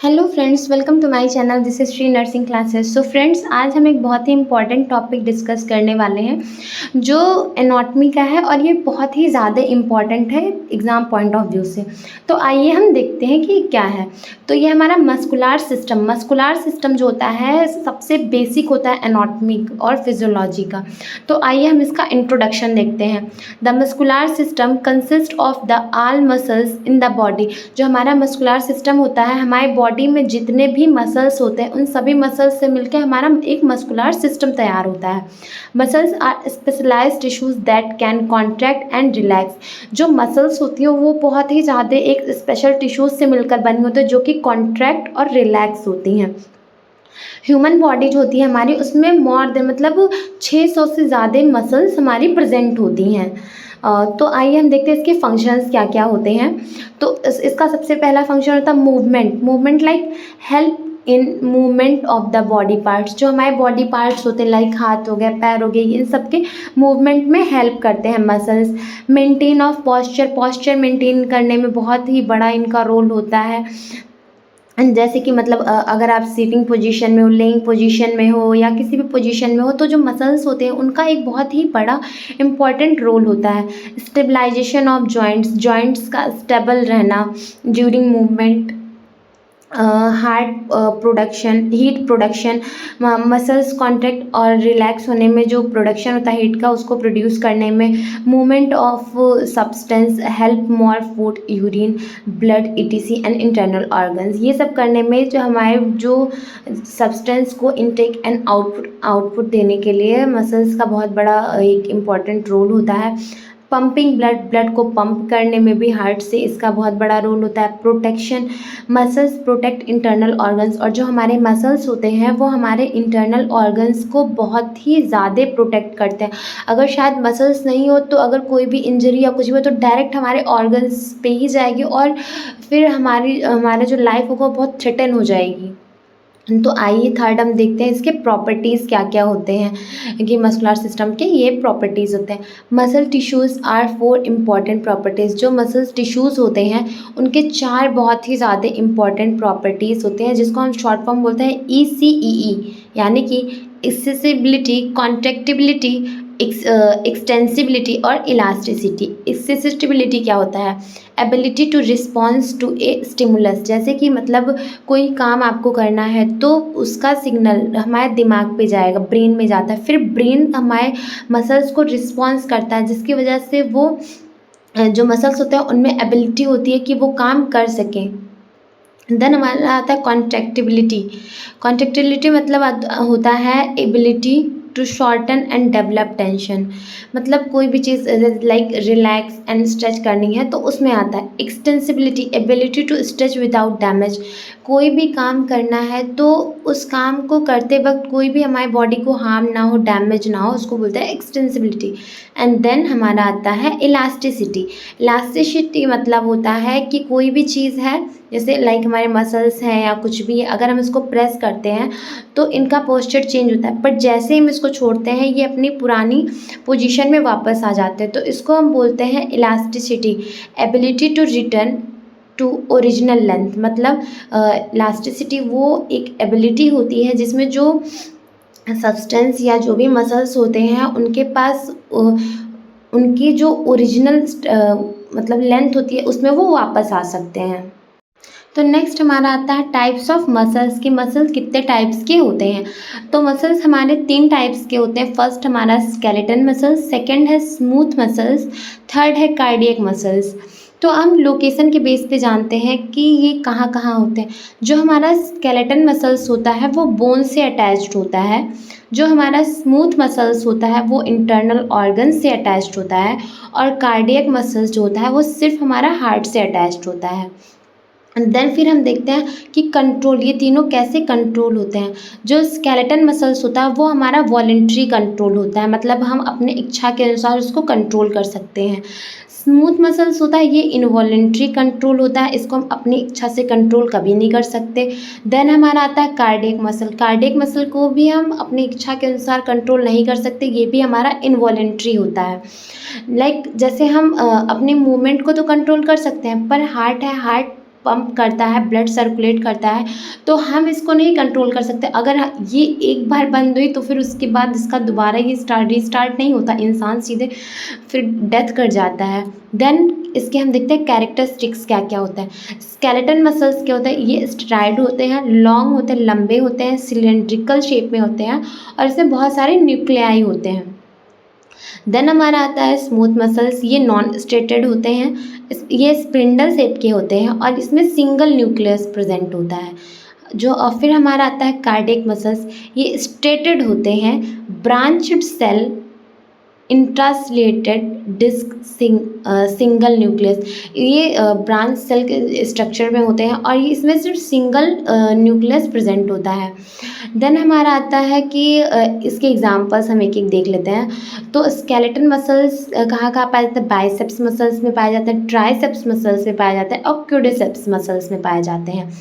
Hello friends, welcome to my channel. This is Shri nursing classes. So friends, आज हम एक बहुत ही इंपॉर्टेंट टॉपिक डिस्कस करने वाले हैं जो एनाटॉमी का है और ये बहुत ही ज़्यादा इम्पॉर्टेंट है एग्ज़ाम पॉइंट ऑफ व्यू से। तो आइए हम देखते हैं कि क्या है। तो ये हमारा मस्कुलर सिस्टम जो होता है सबसे बेसिक होता है एनाटॉमी और फिजियोलॉजी का। तो आइए हम इसका इंट्रोडक्शन देखते हैं। The muscular system consist of the all muscles in the body. जो हमारा मस्कुलर सिस्टम होता है, हमारे बॉडी में जितने भी मसल्स होते हैं उन सभी मसल्स से मिलकर हमारा एक मस्कुलर सिस्टम तैयार होता है। Muscles are specialized tissues that can contract and relax. जो मसल्स होती हैं वो बहुत ही ज़्यादा एक स्पेशल टिश्यूज से मिलकर बनी होती है जो कि कॉन्ट्रैक्ट और रिलैक्स होती हैं। ह्यूमन बॉडी जो होती है हमारी, उसमें मोर देन मतलब 600 से ज़्यादा मसल्स हमारी प्रेजेंट होती हैं। तो आइए हम देखते हैं इसके फंक्शंस क्या क्या होते हैं। तो इसका सबसे पहला फंक्शन होता है movement like help in movement of the body parts. जो हमारे बॉडी पार्ट्स होते हैं लाइक हाथ हो गया, पैर हो गए, इन सब के मूवमेंट में हेल्प करते हैं muscles. Maintain of posture maintain करने में बहुत ही बड़ा इनका रोल होता है। जैसे कि मतलब अगर आप सीटिंग पोजीशन में हो, लेइंग पोजीशन में हो या किसी भी पोजीशन में हो, तो जो मसल्स होते हैं उनका एक बहुत ही बड़ा इम्पॉर्टेंट रोल होता है। स्टेबलाइजेशन ऑफ जॉइंट्स का स्टेबल रहना during movement. Heat production, muscles contract और रिलैक्स होने में जो प्रोडक्शन होता है हीट का, उसको प्रोड्यूस करने में। Movement of substance help more food, urine, blood, etc and internal organs. ये सब करने में जो हमारे जो सब्सटेंस को इनटेक एंड आउटपुट देने के लिए मसल्स का बहुत बड़ा एक इम्पॉर्टेंट रोल होता है। पंपिंग ब्लड को पंप करने में भी हार्ट से इसका बहुत बड़ा रोल होता है। Protection, muscles protect internal organs. और जो हमारे मसल्स होते हैं वो हमारे इंटरनल ऑर्गन्स को बहुत ही ज़्यादा प्रोटेक्ट करते हैं। अगर शायद मसल्स नहीं हो तो अगर कोई भी इंजरी या कुछ भी हो तो डायरेक्ट हमारे ऑर्गन्स पे ही जाएगी और फिर हमारा जो लाइफ होगा बहुत थ्रेटन हो जाएगी। तो आइए थर्ड हम देखते हैं इसके प्रॉपर्टीज़ क्या क्या होते हैं कि मस्कुलर सिस्टम के ये प्रॉपर्टीज़ होते हैं। Muscle tissues are 4 important properties. जो मसल्स टिश्यूज़ होते हैं उनके 4 बहुत ही ज़्यादा इम्पॉर्टेंट प्रॉपर्टीज़ होते हैं जिसको हम शॉर्ट फॉर्म बोलते हैं ECEE, यानी कि एक्सेसिबिलिटी, कॉन्ट्रैक्टिबिलिटी, एक्सटेंसिबिलिटी और इलास्टिसिटी। एक्सेसिबिलिटी क्या होता है? Ability to response to a stimulus. जैसे कि मतलब कोई काम आपको करना है तो उसका सिग्नल हमारे दिमाग पे जाएगा, ब्रेन में जाता है, फिर ब्रेन हमारे मसल्स को रिस्पॉन्स करता है जिसकी वजह से वो जो मसल्स होते हैं उनमें एबिलिटी होती है कि वो काम कर सकें। देन हमारा आता है कॉन्ट्रैक्टिबिलिटी मतलब होता है ability to shorten and develop tension. मतलब कोई भी चीज़ लाइक रिलैक्स एंड स्ट्रेच करनी है तो उसमें आता है। Extensibility, ability to stretch without damage. कोई भी काम करना है तो उस काम को करते वक्त कोई भी हमारी बॉडी को हार्म ना हो, डैमेज ना हो, उसको बोलते हैं एक्सटेंसिबिलिटी। एंड देन हमारा आता है इलास्टिसिटी मतलब होता है कि कोई भी चीज़ है जैसे लाइक हमारे मसल्स हैं या कुछ भी है, अगर हम इसको प्रेस करते हैं तो इनका पोस्चर चेंज होता है, बट जैसे ही हम इसको छोड़ते हैं ये अपनी पुरानी पोजीशन में वापस आ जाते हैं। तो इसको हम बोलते हैं elasticity. Ability to return to original length मतलब इलास्टिसिटी वो एक एबिलिटी होती है जिसमें जो सब्सटेंस या जो भी मसल्स होते हैं उनके पास उनकी जो ओरिजिनल मतलब लेंथ होती है उसमें वो वापस आ सकते हैं। तो नेक्स्ट हमारा आता है टाइप्स ऑफ मसल्स कि मसल्स कितने टाइप्स के होते हैं। तो मसल्स हमारे 3 टाइप्स के होते हैं। फर्स्ट हमारा स्केलेटन मसल्स, सेकंड है स्मूथ मसल्स, थर्ड है कार्डियक मसल्स। तो हम लोकेशन के बेस पे जानते हैं कि ये कहाँ कहाँ होते हैं। जो हमारा स्केलेटन मसल्स होता है वो बोन से अटैच्ड होता है। जो हमारा स्मूथ मसल्स होता है वो इंटरनल ऑर्गन से अटैच्ड होता है। और कार्डियक मसल्स जो होता है वो सिर्फ हमारा हार्ट से अटैच्ड होता है। देन फिर हम देखते हैं कि कंट्रोल, ये तीनों कैसे कंट्रोल होते हैं। जो स्केलेटन मसल्स होता है वो हमारा वॉलेंट्री कंट्रोल होता है, मतलब हम अपने इच्छा के अनुसार उसको कंट्रोल कर सकते हैं। स्मूथ मसल्स होता है ये इनवॉलेंट्री कंट्रोल होता है, इसको हम अपनी इच्छा से कंट्रोल कभी नहीं कर सकते। देन हमारा आता है कार्डियक मसल को भी हम अपनी इच्छा के अनुसार कंट्रोल नहीं कर सकते, ये भी हमारा इनवॉलेंट्री होता है। लाइक जैसे हम अपने मूवमेंट को तो कंट्रोल कर सकते हैं पर हार्ट है, हार्ट पंप करता है, ब्लड सर्कुलेट करता है, तो हम इसको नहीं कंट्रोल कर सकते। अगर ये एक बार बंद हुई तो फिर उसके बाद इसका दोबारा ये रीस्टार्ट नहीं होता, इंसान सीधे फिर डेथ कर जाता है। देन इसके हम देखते हैं कैरेक्टरिस्टिक्स क्या क्या होता है। स्केलेटन मसल्स क्या होता है, ये स्ट्राइड होते हैं, लॉन्ग होते हैं, लंबे होते हैं, सिलेंड्रिकल शेप में होते हैं और इसमें बहुत सारे न्यूक्लियाई होते हैं। देन हमारा आता है स्मूथ मसल्स, ये नॉन स्ट्रेटेड होते हैं, ये स्पिंडल शेप के होते हैं और इसमें सिंगल न्यूक्लियस प्रेजेंट होता है। जो और फिर हमारा आता है कार्डियक मसल्स, ये स्ट्रेटेड होते हैं, branched cell, intercalated disc, single nucleus, ये ब्रांच सेल के स्ट्रक्चर में होते हैं और ये इसमें सिर्फ सिंगल न्यूक्लियस प्रेजेंट होता है। देन हमारा आता है कि इसके एग्जांपल्स हम एक एक देख लेते हैं। तो स्केलेटन मसल्स कहाँ कहाँ पाए जाते हैं, बाइसेप्स मसल्स में पाए जाते हैं, ट्राइसेप्स मसल्स में पाए जाते हैं और क्वाड्रिसेप्स मसल्स में पाए जाते हैं।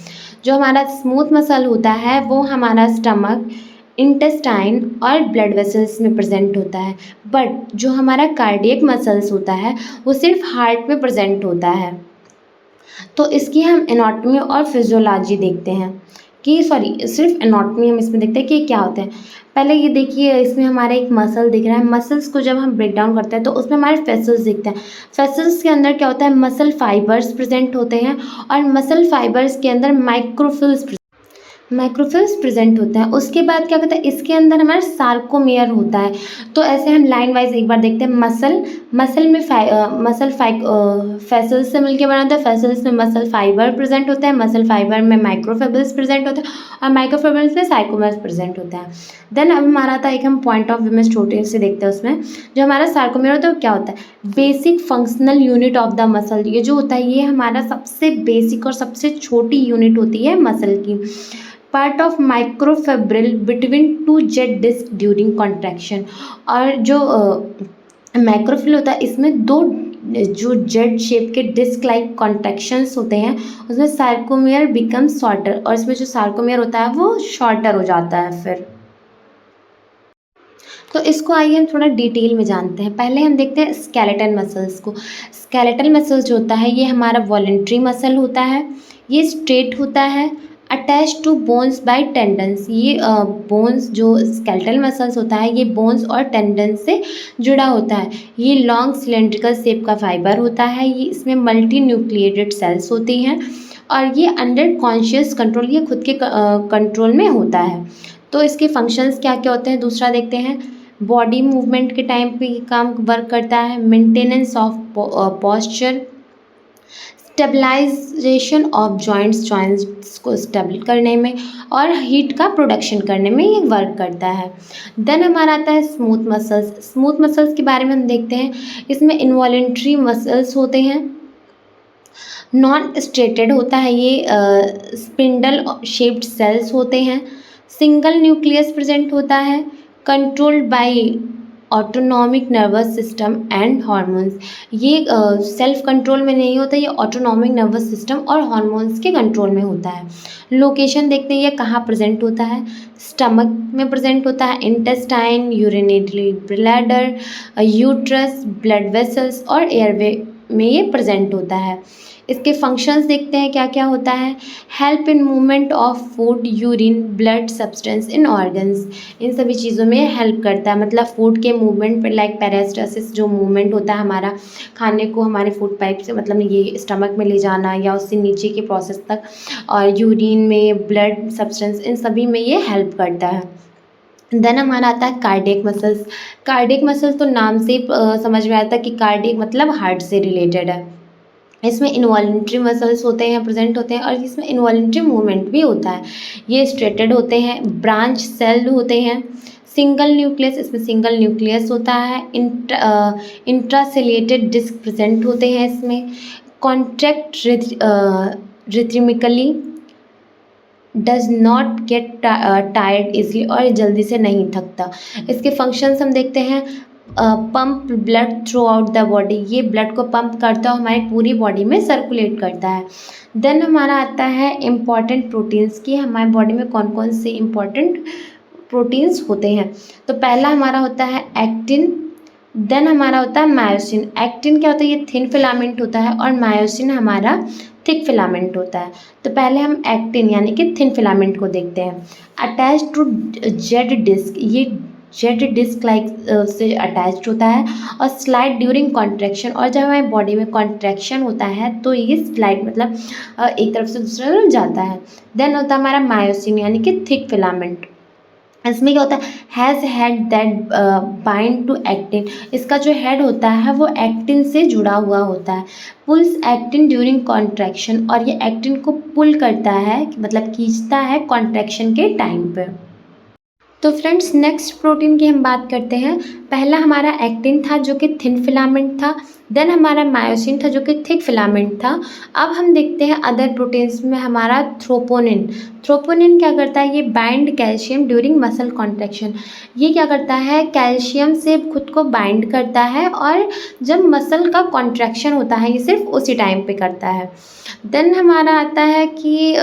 जो हमारा स्मूथ मसल होता है वो हमारा स्टमक, इंटेस्टाइन और ब्लड वेसल्स में प्रेजेंट होता है, बट जो हमारा कार्डियक मसल्स होता है वो सिर्फ हार्ट में प्रेजेंट होता है। तो इसकी हम एनाटॉमी और फिजियोलॉजी देखते हैं कि सिर्फ एनाटॉमी हम इसमें देखते हैं कि क्या होते हैं। पहले ये देखिए, इसमें हमारा एक मसल दिख रहा है। मसल्स को जब हम ब्रेक डाउन करते हैं तो उसमें हमारे फेसल्स दिखते हैं। फेसल्स के अंदर क्या होता है, मसल फाइबर्स प्रेजेंट होते हैं और मसल फाइबर्स के अंदर माइक्रोफिल्स प्रेजेंट होते हैं। उसके बाद क्या होता है, इसके अंदर हमारा सार्कोमेयर होता है। तो ऐसे हम लाइन वाइज एक बार देखते हैं। मसल में फेसल्स से मिलकर बना होता है, फेसल्स में मसल फाइबर प्रेजेंट होता है, मसल फाइबर में माइक्रोफिब्रिल्स प्रेजेंट होते हैं और माइक्रोफिब्रिल्स में सार्कोमेयर प्रेजेंट होता है। देन अब हमारा था एक, हम पॉइंट ऑफ व्यू में छोटे से देखते हैं। उसमें जो हमारा सार्कोमेयर होता है वो क्या होता है, basic functional unit of the muscle. ये जो होता है ये हमारा सबसे बेसिक और सबसे छोटी यूनिट होती है मसल की। Part of microfibril between two Z disc during contraction. और जो माइक्रोफिल होता है इसमें दो जो जेट शेप के डिस्क लाइक कॉन्ट्रैक्शंस होते हैं उसमें सार्कोमेयर बिकम शॉर्टर, और इसमें जो सार्कोमेयर होता है वो शॉर्टर हो जाता है फिर। तो इसको आइए हम थोड़ा डिटेल में जानते हैं। पहले हम देखते हैं स्केलेटन मसल्स को। स्केलेटल मसल्स जो होता है ये हमारा वॉलेंट्री मसल होता है, ये स्ट्रेट होता है, attach to bones by tendons. ये बोन्स जो स्केलेटल मसल्स होता है ये बोन्स और टेंडन्स से जुड़ा होता है। ये लॉन्ग सिलेंड्रिकल शेप का फाइबर होता है, ये इसमें मल्टी न्यूक्लिएटेड सेल्स होती हैं और ये अंडर कॉन्शियस कंट्रोल, ये खुद के कंट्रोल में होता है। तो इसके फंक्शंस क्या क्या होते हैं दूसरा देखते हैं। बॉडी मूवमेंट के टाइम पे ये काम वर्क करता है, maintenance of posture, stabilization of joints को स्टेबल करने में और हीट का प्रोडक्शन करने में ये वर्क करता है। देन हमारा आता है स्मूथ मसल्स। स्मूथ मसल्स के बारे में हम देखते हैं। इसमें इनवॉलेंट्री मसल्स होते हैं, नॉन स्ट्रेटेड होता है, ये स्पिंडल शेप्ड सेल्स होते हैं, सिंगल न्यूक्लियस प्रेजेंट होता है, controlled by autonomic nervous system and hormones. ये सेल्फ कंट्रोल में नहीं होता, ये ऑटोनॉमिक नर्वस सिस्टम और हार्मोन्स के कंट्रोल में होता है। लोकेशन देखते हैं ये कहाँ प्रेजेंट होता है, स्टमक में प्रेजेंट होता है, intestine, urinary bladder, uterus, blood vessels और एयरवे में ये प्रेजेंट होता है। इसके फंक्शंस देखते हैं क्या क्या होता है। Help in movement of food, urine, blood substance in organs, इन सभी चीज़ों में हेल्प करता है। मतलब फूड के मूवमेंट पर, लाइक पेरिस्टालसिस जो मूवमेंट होता है हमारा खाने को हमारे फूड पाइप से, मतलब ये स्टमक में ले जाना या उससे नीचे के प्रोसेस तक, और यूरिन में, ब्लड सब्सटेंस, इन सभी में ये हेल्प करता है। देन हमारा आता है कार्डियक मसल्स। कार्डियक मसल्स तो नाम से समझ में आता है कि कार्डियक मतलब हार्ट से रिलेटेड है। इसमें इनवॉलेंट्री मसल्स होते हैं, प्रेजेंट होते हैं और इसमें इनवॉलेंट्री मूवमेंट भी होता है। ये स्ट्रेटेड होते हैं, ब्रांच सेल होते हैं, सिंगल न्यूक्लियस, इसमें सिंगल न्यूक्लियस होता है, इंट्रासेल्युलेटेड डिस्क प्रेजेंट होते हैं इसमें, contract rhythmically, does not get tired easily, और जल्दी से नहीं थकता। इसके फंक्शंस हम देखते हैं। Pump blood through out the body, ये ब्लड को पंप करता है, हमारी पूरी बॉडी में सर्कुलेट करता है। देन हमारा आता है इम्पॉर्टेंट प्रोटीन्स की, हमारी बॉडी में कौन कौन से इम्पॉर्टेंट प्रोटीन्स होते हैं। तो पहला हमारा होता है एक्टिन, देन हमारा होता है मायोसिन। एक्टिन क्या होता है, ये थिन फिलामेंट होता है और मायोसिन हमारा थिक फिलामेंट होता है। तो पहले हम एक्टिन यानी कि थिन फिलामेंट को देखते हैं। अटैच टू जेड डिस्क, ये जेड डिस्क लाइक से अटैच्ड होता है और स्लाइड ड्यूरिंग कॉन्ट्रैक्शन, और जब हमारी बॉडी में कॉन्ट्रैक्शन होता है तो ये स्लाइड मतलब एक तरफ से दूसरी तरफ जाता है। देन होता है हमारा मायोसिन यानी कि थिक फिलामेंट। इसमें क्या होता है, has head that bind to actin, इसका जो हेड होता है वो एक्टिन से जुड़ा हुआ होता है। पुल्स एक्टिन ड्यूरिंग कॉन्ट्रैक्शन, और ये एक्टिन को पुल करता है मतलब खींचता है कॉन्ट्रैक्शन के टाइम पे। तो फ्रेंड्स नेक्स्ट प्रोटीन की हम बात करते हैं। पहला हमारा एक्टिन था जो कि थिन फिलामेंट था, देन हमारा मायोसिन था जो कि थिक फिलामेंट था। अब हम देखते हैं अदर प्रोटीन्स में हमारा थ्रोपोनिन। थ्रोपोनिन क्या करता है, ये bind calcium during muscle contraction, ये क्या करता है कैल्शियम से खुद को बाइंड करता है और जब मसल का कॉन्ट्रैक्शन होता है ये सिर्फ उसी टाइम पे करता है। देन हमारा आता है कि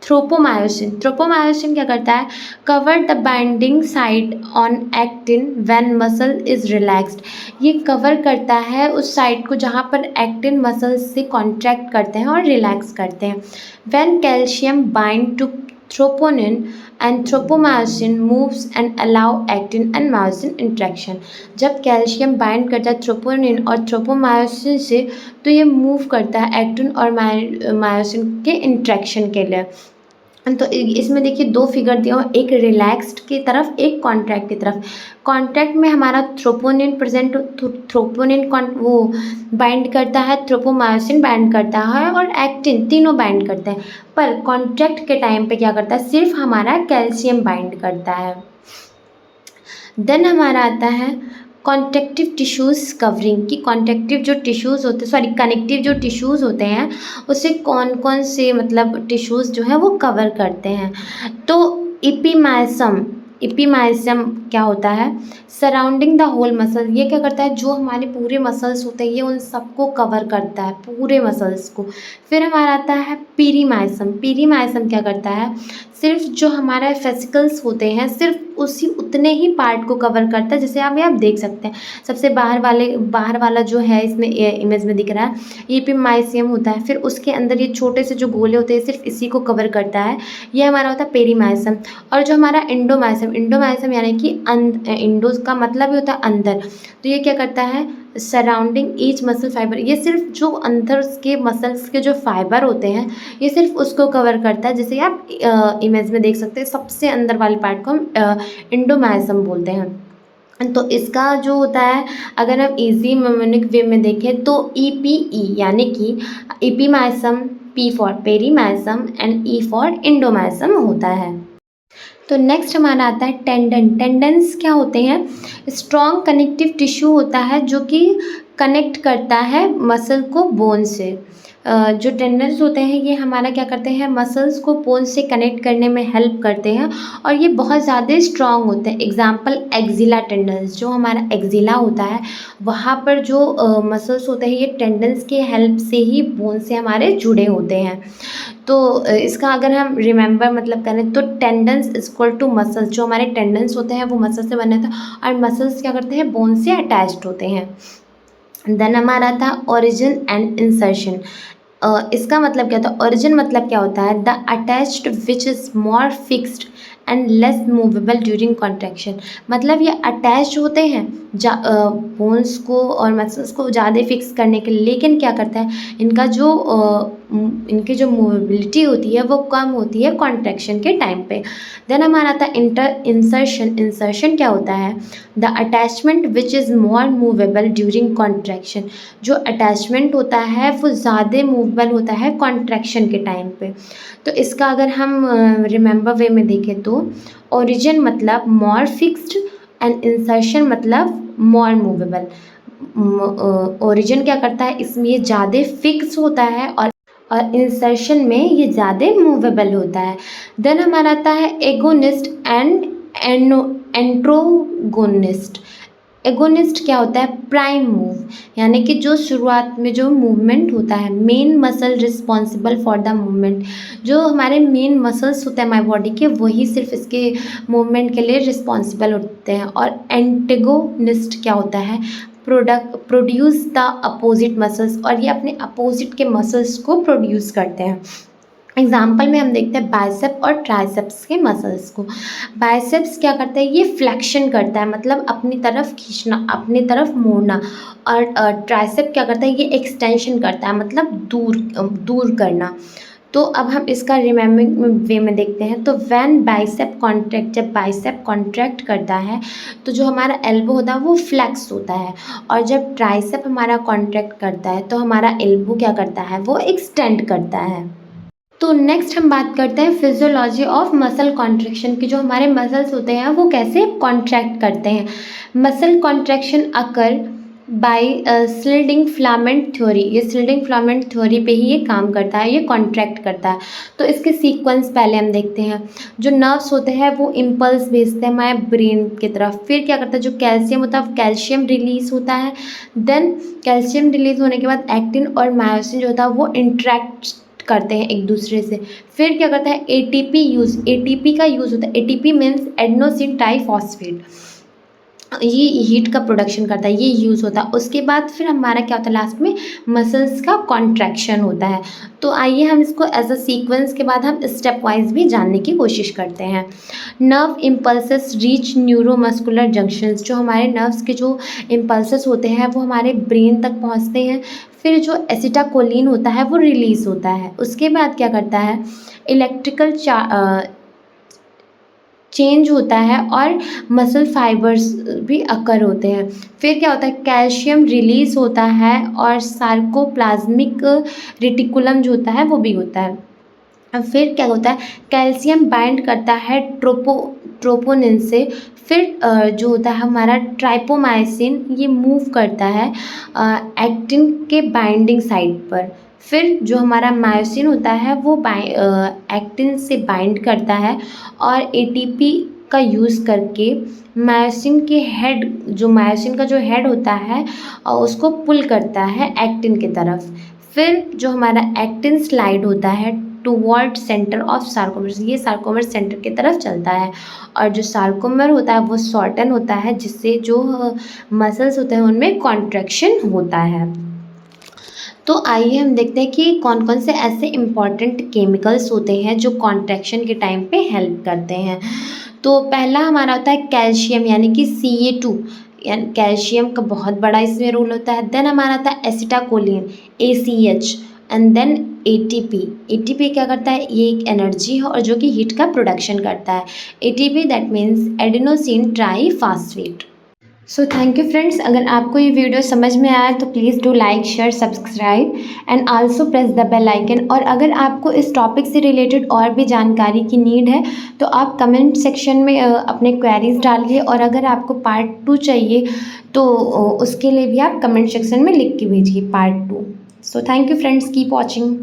थ्रोपोमायोसिन। थ्रोपोमायोसिन क्या करता है, cover the binding site on actin when muscle is relaxed, ये कवर करता है उस साइट को जहाँ पर एक्टिन मसल से कॉन्ट्रैक्ट करते हैं और रिलैक्स करते हैं। When calcium bind to troponin and tropomyosin moves and allow actin and myosin interaction, जब कैल्शियम बाइंड करता है थ्रोपोनिन और थ्रोपोमायोसिन से तो ये मूव करता है एक्टिन और मायोसिन के इंट्रैक्शन के लिए। तो इसमें देखिए दो फिगर दिया हुआ, एक रिलैक्स्ड की तरफ एक कॉन्ट्रैक्ट की तरफ। कॉन्ट्रैक्ट में हमारा थ्रोपोनिन प्रेजेंट, थ्रोपोनिन वो बाइंड करता है, थ्रोपोमायोसिन बाइंड करता है और एक्टिन, तीनों बाइंड करते हैं। पर कॉन्ट्रैक्ट के टाइम पे क्या करता है, सिर्फ हमारा कैल्शियम बाइंड करता है। देन हमारा आता है कॉन्ट्रैक्टिव टिश्यूज़ कवरिंग, की कॉन्ट्रैक्टिव जो टिश्यूज़ होते हैं, सॉरी कनेक्टिव जो टिश्यूज़ होते हैं उसे कौन कौन से मतलब टिश्यूज़ जो है वो कवर करते हैं। तो इपीमायसम, इपीमायसम क्या होता है, सराउंडिंग द होल मसल, ये क्या करता है जो हमारे पूरे मसल्स होते हैं ये उन सबको कवर करता है, पूरे मसल्स को। फिर हमारा आता है पीरीमायसम। पीरीमायसम क्या करता है, सिर्फ जो हमारा फेसिकल्स होते हैं सिर्फ उसी उतने ही पार्ट को कवर करता है, जैसे आप देख सकते हैं सबसे बाहर वाला जो है इसमें इमेज में दिख रहा है ये एपिमाइसियम होता है, फिर उसके अंदर ये छोटे से जो गोले होते हैं सिर्फ इसी को कवर करता है, ये हमारा होता है पेरीमाइसम। और जो हमारा इंडोमाइसम, इंडोमाइसम यानी कि इंडो का मतलब ही होता है अंदर, तो ये क्या करता है सराउंडिंग ईच मसल फाइबर, ये सिर्फ जो अंदर के मसल्स के जो फाइबर होते हैं ये सिर्फ उसको कवर करता है, जैसे आप इमेज में देख सकते हैं सबसे अंदर वाले पार्ट को हम इंडोमाइसम बोलते हैं। तो इसका जो होता है अगर हम इजी मेमोनिक वे में देखें तो EPE यानी कि epimysium, P for perimysium and E for endomysium होता है। तो नेक्स्ट हमारा आता है टेंडन। टेंडन्स क्या होते हैं, स्ट्रॉन्ग कनेक्टिव टिश्यू होता है जो कि कनेक्ट करता है मसल को बोन से। जो टेंडन्स होते हैं ये हमारा क्या करते हैं मसल्स को बोन से कनेक्ट करने में हेल्प करते हैं और ये बहुत ज़्यादा स्ट्रॉन्ग होते हैं। एग्जांपल एक्जिला टेंडन्स, जो हमारा एक्जिला होता है वहाँ पर जो मसल्स होते हैं ये टेंडन्स के हेल्प से ही बोन से हमारे जुड़े होते हैं। तो इसका अगर हम रिमेंबर मतलब करें तो tendons is equal to muscles, जो हमारे टेंडन्स होते हैं वो मसल से बने थे और मसल्स क्या करते हैं बोन से अटैच्ड होते हैं। देन हमारा था ओरिजिन एंड इंसर्शन। इसका मतलब क्या था, ओरिजिन मतलब क्या होता है the attached which is more fixed and less movable during contraction, मतलब ये अटैच होते हैं बोन्स को और मसल्स को ज़्यादा फिक्स करने के लिए, लेकिन क्या करता है इनकी जो मूवेबिलिटी होती है वो कम होती है कॉन्ट्रैक्शन के टाइम पे। देन हमारा था इंसर्शन। इंसर्शन क्या होता है the attachment which is more movable during contraction, जो अटैचमेंट होता है वो ज़्यादा मूवेबल होता है कॉन्ट्रैक्शन के टाइम पे। तो इसका अगर हम रिमेंबर वे में देखें तो ओरिजिन मतलब मोर फिक्स्ड एंड इंसर्शन मतलब मोर मूवेबल। ओरिजिन क्या करता है इसमें ये ज़्यादा फिक्स होता है और इंसर्शन में ये ज़्यादा मूवेबल होता है। देन हमारा आता है एगोनिस्ट एंड एंट्रोगोनिस्ट। एगोनिस्ट क्या होता है प्राइम मूव, यानी कि जो शुरुआत में जो मूवमेंट होता है main muscle responsible for the movement, जो हमारे मेन मसल्स होते हैं हमारी बॉडी के वही सिर्फ इसके मूवमेंट के लिए रिस्पॉन्सिबल होते हैं। और एंटेगोनिस्ट क्या होता है प्रोड्यूस द अपोजिट मसल्स, और ये अपने अपोजिट के मसल्स को प्रोड्यूस करते हैं। एग्जाम्पल में हम देखते हैं बाइसेप और ट्राइसेप्स के मसल्स को। बाइसेप्स क्या करता है, ये फ्लेक्शन करता है, मतलब अपनी तरफ खींचना, अपनी तरफ मोड़ना। और ट्राइसेप क्या करता है, ये एक्सटेंशन करता है, मतलब दूर करना। तो अब हम इसका रिमेम्बरिंग वे में देखते हैं। तो व्हेन बाइसेप कॉन्ट्रैक्ट, जब बाइसेप कॉन्ट्रैक्ट करता है तो जो हमारा एल्बो होता है वो फ्लेक्स होता है, और जब ट्राइसेप हमारा कॉन्ट्रैक्ट करता है तो हमारा एल्बो क्या करता है, वो एक्सटेंड करता है। तो नेक्स्ट हम बात करते हैं फिजियोलॉजी ऑफ मसल कॉन्ट्रैक्शन की। जो हमारे मसल्स होते हैं वो कैसे कॉन्ट्रैक्ट करते हैं। Muscle contraction occur by sliding filament theory, ये स्लिडिंग फिलामेंट थ्योरी पे ही ये काम करता है, ये कॉन्ट्रैक्ट करता है। तो इसके सीक्वेंस पहले हम देखते हैं। जो नर्व्स होते हैं वो इम्पल्स भेजते हैं हमारे ब्रेन की तरफ, फिर क्या करता है, जो कैल्शियम होता है कैल्शियम रिलीज होता है। देन कैल्शियम रिलीज होने के बाद एक्टिन और मायोसिन जो होता है वो इंट्रैक्ट करते हैं एक दूसरे से। फिर क्या करता है, एटीपी का यूज़ होता है। एटीपी मीन्स एडेनोसिन ट्राइफॉस्फेट, ये हीट का प्रोडक्शन करता है, ये यूज़ होता है। उसके बाद फिर हमारा क्या होता है, लास्ट में मसल्स का कॉन्ट्रैक्शन होता है। तो आइए हम इसको एज अ सीक्वेंस के बाद हम स्टेप वाइज भी जानने की कोशिश करते हैं। Nerve impulses reach neuromuscular junctions, जो हमारे नर्व्स के जो इम्पल्सेस होते हैं वो हमारे ब्रेन तक पहुंचते हैं। फिर जो एसिटाकोलिन होता है वो रिलीज़ होता है। उसके बाद क्या करता है, इलेक्ट्रिकल चेंज होता है और मसल फाइबर्स भी अकर होते हैं। फिर क्या होता है, कैल्शियम रिलीज़ होता है और सार्कोप्लाज्मिक रेटिकुलम जो होता है वो भी होता है। अब फिर क्या होता है, कैल्शियम बाइंड करता है ट्रोपोनिन से। फिर जो होता है हमारा ट्राइपोमाइसिन, ये मूव करता है एक्टिन के बाइंडिंग साइड पर। फिर जो हमारा मायोसिन होता है वो एक्टिन से बाइंड करता है और एटीपी का यूज़ करके मायोसिन का जो हेड होता है उसको पुल करता है एक्टिन की तरफ। फिर जो हमारा एक्टिन स्लाइड होता है टूवर्ड सेंटर ऑफ सार्कोमर, ये सार्कोमर सेंटर की तरफ चलता है। और जो सार्कोमर होता है वो शॉर्टन होता है, जिससे जो मसल्स होते हैं उनमें कॉन्ट्रैक्शन होता है। तो आइए हम देखते हैं कि कौन कौन से ऐसे इम्पॉर्टेंट केमिकल्स होते हैं जो कॉन्ट्रैक्शन के टाइम पे हेल्प करते हैं। तो पहला हमारा होता है कैल्शियम, यानी कि Ca2, यानी कैल्शियम का बहुत बड़ा इसमें रोल होता है। देन हमारा आता है एसिटाकोलिन ACH, एंड देन एटीपी क्या करता है, ये एक एनर्जी है और जो कि हीट का प्रोडक्शन करता है। ATP that means adenosine triphosphate. So thank you friends, अगर आपको ये वीडियो समझ में आया तो please do like share subscribe and also press the bell icon. और अगर आपको इस टॉपिक से रिलेटेड और भी जानकारी की नीड है तो आप कमेंट सेक्शन में अपने क्वेरीज डालिए, और अगर आपको पार्ट 2 चाहिए तो उसके लिए भी आप कमेंट सेक्शन में लिख के भेजिए part 2। So thank you friends, keep watching.